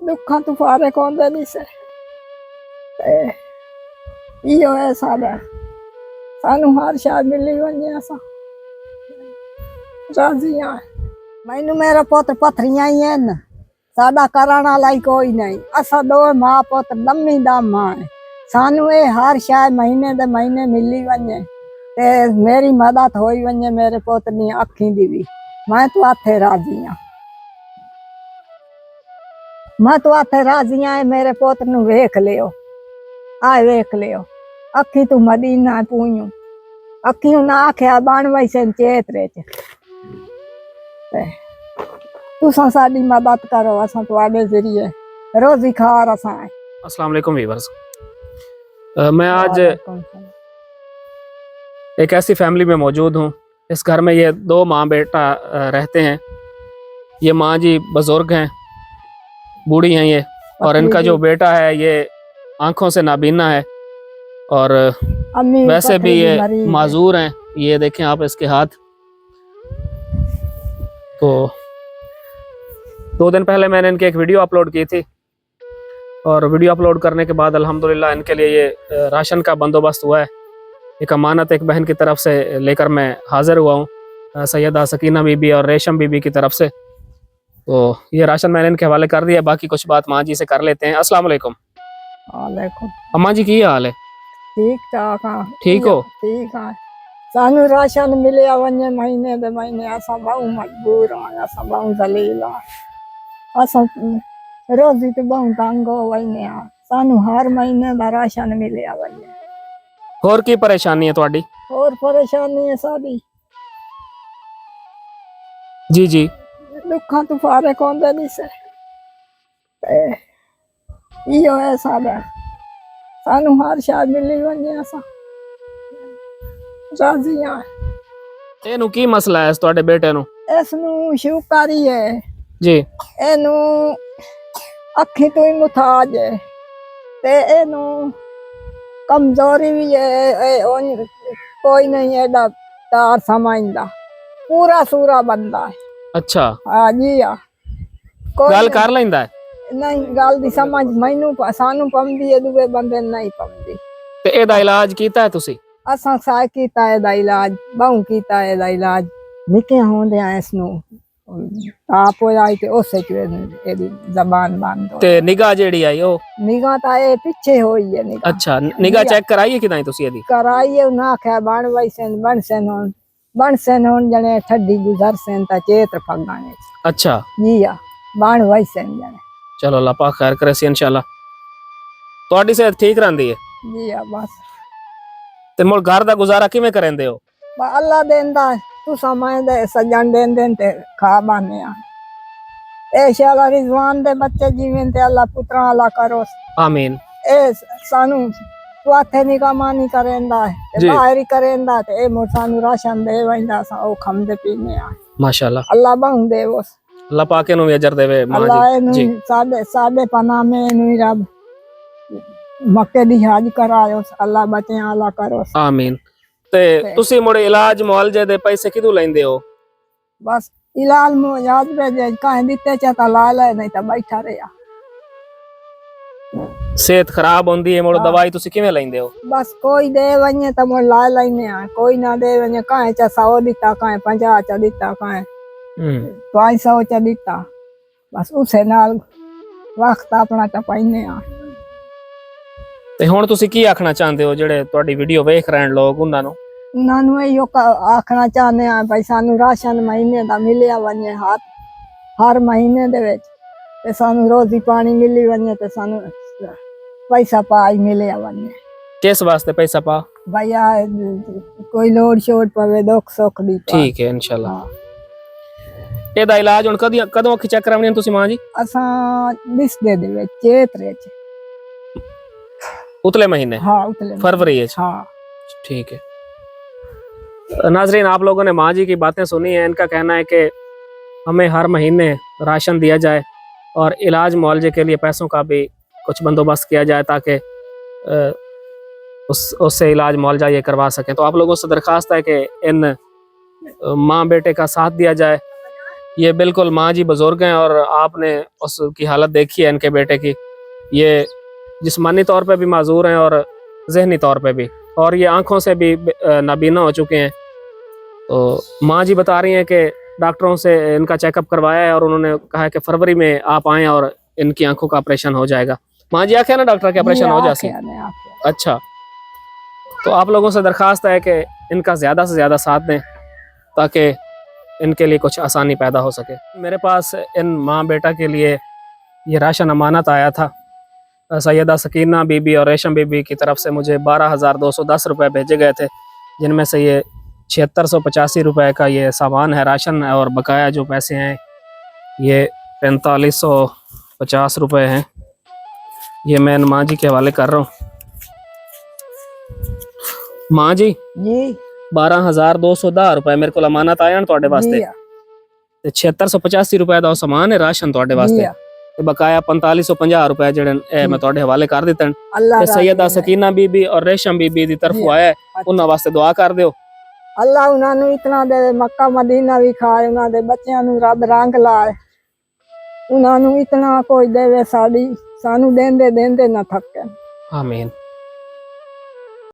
दुखा तो फारे कौंदे नहीं से इहो है साडा सानू हर शायद मिली वने असा राजी आ मैनू मेरा पुत्र पथरियां ही हैं साडा करण वाला ही कोई नहीं असा दो मां पुत्र दमी दम मां सानू ये हर शायद महीने दे महीने मिली वने ते मेरी मदद होई वने मेरे पुत्र नी अखी दी भी मैं तो आथे राजी आ मैं तो आथे राजी आ मेरे पुत्र नु वेख लियो आ वेख लियो अखी तू मदीना पूयूं अखियों ना आख्या बन वैसे चेतरे च तुसा साडी मदद करो असा तुहाडे जरिए रोजी खार असा अस्सलाम वालेकुम व्यूअर्स। मैं आज एक ऐसी फैमिली में मौजूद हूँ। इस घर में ये दो माँ बेटा रहते हैं। ये माँ जी बुजुर्ग हैं, बूढ़ी हैं ये, और इनका जो बेटा है ये आंखों से नाबीना है और वैसे भी ये माजूर हैं। ये देखें आप इसके हाथ। तो 2 दिन पहले मैंने इनकी एक वीडियो अपलोड की थी और वीडियो अपलोड करने के बाद अल्हम्दुलिल्लाह इनके लिए ये राशन का बंदोबस्त हुआ है। एक अमानत एक बहन की तरफ से लेकर मैं हाजिर हुआ हूँ, सैयदा सकीना बीबी और रेशम बीबी की तरफ से। तो ये राशन मैंने इनके हवाले कर दिया, बाकी कुछ बात माँ जी से कर लेते हैं। अस्सलाम वालेकुम। वालेकुम। अम्मा जी की हाल है? ठीक ठाक हाँ। ठीक हो? ठीक है। सानू राशन मिले वने महीने दे महीने असा बहु मजबूर हाँ, असा बहु जलील हाँ, असा रोजी तो बहु तंग हो वने हाँ। सानू हर महीने दा राशन मिले वने। और की परेशानी है तुहाडी? और परेशानी है साडी जी जी दुखा तो फारे कौंदे नहीं से इहो है साडा सानू हर शायद मिली वने असा राजी आ। एनू की मसला है तुहाडे बेटे नु? इसनू शुकारी है जी। एनू अखी तो ही मुताज है ते एनू कमजोरी भी है कोई नहीं है तार समझदा पूरा सूरा बंदा है। अच्छा हाँ जी हाँ गल कर लेंदा है? नहीं गल दी समझ मैनू सानू पवंदी है दूए बंदे नहीं पवंदी। ते एदा इलाज कीता है तुसी? असा साय कीता है दा इलाज बहु कीता है दा इलाज निके होंदे आ इसनू आप हो जाए ते ओसे च एदी जबान बंद हो। ते निगाह जेड़ी आई ओ? निगाह ता ए पीछे होई है निगाह। अच्छा निगाह चेक कराई है कि नहीं तुसी एदी? कराई है ना खे बन वैसे बन सेन होन जने ठड्डी गुजर सेन ता चेत फगाने। अच्छा जी हां बन वैसे जने। चलो अल्लाह पाक खैर करे सी इंशाल्लाह। तुहाडी सेहत ठीक रहंदी है? जी हां बस। ते मोर घर दा गुजारा किवें करेंदे हो? अल्लाह देंदा तू समय दे सजन देन ते खा बाने आ ए शाला रिजवान दे बच्चे जीवन ते अल्लाह पुत्रा अल्लाह करो आमीन। ए सानू वाथे निकामानी करेंदा है बाहर ही करेंदा ते ए मोर सानू राशन दे वंदा सा ओ खमदे पीने आ माशाल्लाह अल्लाह बहु दे वो अल्लाह पाक नु अजर देवे मां जी। साडे पना में नु रब मक्के दी हाज करायो अल्लाह बचे अल्लाह करो आमीन। ते तुसी मोड़े इलाज मुआलजे दे पैसे किदू लेंदे हो? बस इलाज मुआज पे कह दिते चाता ला ले नहीं ता बैठा रहा। सेहत खराब होंदी है मोड़ दवाई तुसी किवें लेंदे हो? बस कोई दे वने त मोड़ ला लेने आ कोई ना दे वने कहे चा 100 दिता कहे 50 चा दिता कहे 200 चा दिता बस उसे नाल वक्त अपना टपाइने आ। ते हुण तुसी की आखना चाहंदे हो जेड़े तुहाडी वीडियो वेख रहे लोग उन्हां नु? उन्हां नु इहो आखना चाहने आ भाई सानू राशन महीने दा मिलिया वने हर महीने दे विच ते सानू रोजी पानी मिली वने ते सानू पैसा पाई मिले वने। किस वास्ते पैसा पा? भैया कोई लोड शोड पवे दुख सुख दी। ठीक है इंशाल्लाह। एदा इलाज हुन कदों अखी चेक करावणी तुसी मां जी? असा दिस दे दे चेतरे च उतले महीने? हाँ उतले फरवरी है। हाँ ठीक है। नाजरीन आप लोगों ने माँ जी की बातें सुनी है। इनका कहना है कि हमें हर महीने राशन दिया जाए और इलाज मुआवजे के लिए पैसों का भी कुछ बंदोबस्त किया जाए ताकि उससे इलाज मुआवजा ये करवा सकें। तो आप लोगों से दरख्वास्त है कि इन माँ बेटे का साथ दिया जाए ये बिल्कुल माँ जी बुजुर्ग हैं और आपने उसकी हालत देखी है इनके बेटे की। ये जिस्मानी तौर पे भी माजूर हैं और जहनी तौर पे भी, और ये आंखों से भी नाबीना हो चुके हैं। तो माँ जी बता रही हैं कि डॉक्टरों से इनका चेकअप करवाया है और उन्होंने कहा है कि फरवरी में आप आएँ और इनकी आंखों का ऑपरेशन हो जाएगा। माँ जी आखे ना डॉक्टर के ऑपरेशन हो जाए। अच्छा, तो आप लोगों से दरखास्त है कि इनका ज़्यादा से ज़्यादा साथ दें ताकि इनके लिए कुछ आसानी पैदा हो सके। मेरे पास इन माँ बेटा के लिए ये राशन अमानत आया था। सैयदा सकीना बीबी और रेशम बीबी की तरफ से मुझे 12,210 रुपये भेजे गए थे, जिनमें से ये 7685 रुपये का ये सामान है, राशन है, और बकाया जो पैसे हैं ये 4550 रुपये हैं। ये मैं इन माँ जी के हवाले कर रहा हूँ। माँ जी 12,210 रुपये मेरे को अमानत आया ना ਤੁਹਾਡੇ ਵਾਸਤੇ, ਤੇ 7685 रुपये ਦਾ सामान है राशन ਤੁਹਾਡੇ ਵਾਸਤੇ, ਤੇ ਬਕਾਇਆ 4550 रुपये ਜਿਹੜੇ ਮੈਂ ਤੁਹਾਡੇ ਹਵਾਲੇ ਕਰ ਦਿੱਤੇ ਨੇ। ਤੇ ਸੈयदा सकीना बीबी और रेशम बीबी ਦੀ ਤਰਫੋਂ ਆਇਆ ਹੈ, ਉਹਨਾਂ ਵਾਸਤੇ ਦੁਆ ਕਰ ਦਿਓ। ਅੱਲਾ ਉਹਨਾਂ ਨੂੰ ਇਤਨਾ ਦੇ, ਮੱਕਾ ਮਦੀਨਾ ਵੀ ਖਾਏ, ਉਹਨਾਂ ਦੇ ਬੱਚਿਆਂ ਨੂੰ ਰੱਬ ਰੰਗ ਲਾਏ, ਉਹਨਾਂ ਨੂੰ ਇਤਨਾ ਕੋਈ ਦੇਵੇ, ਸਾਨੂੰ ਦੇਂਦੇ ਦੇਂਦੇ ਨਾ ਥੱਕਣ। ਆਮੀਨ।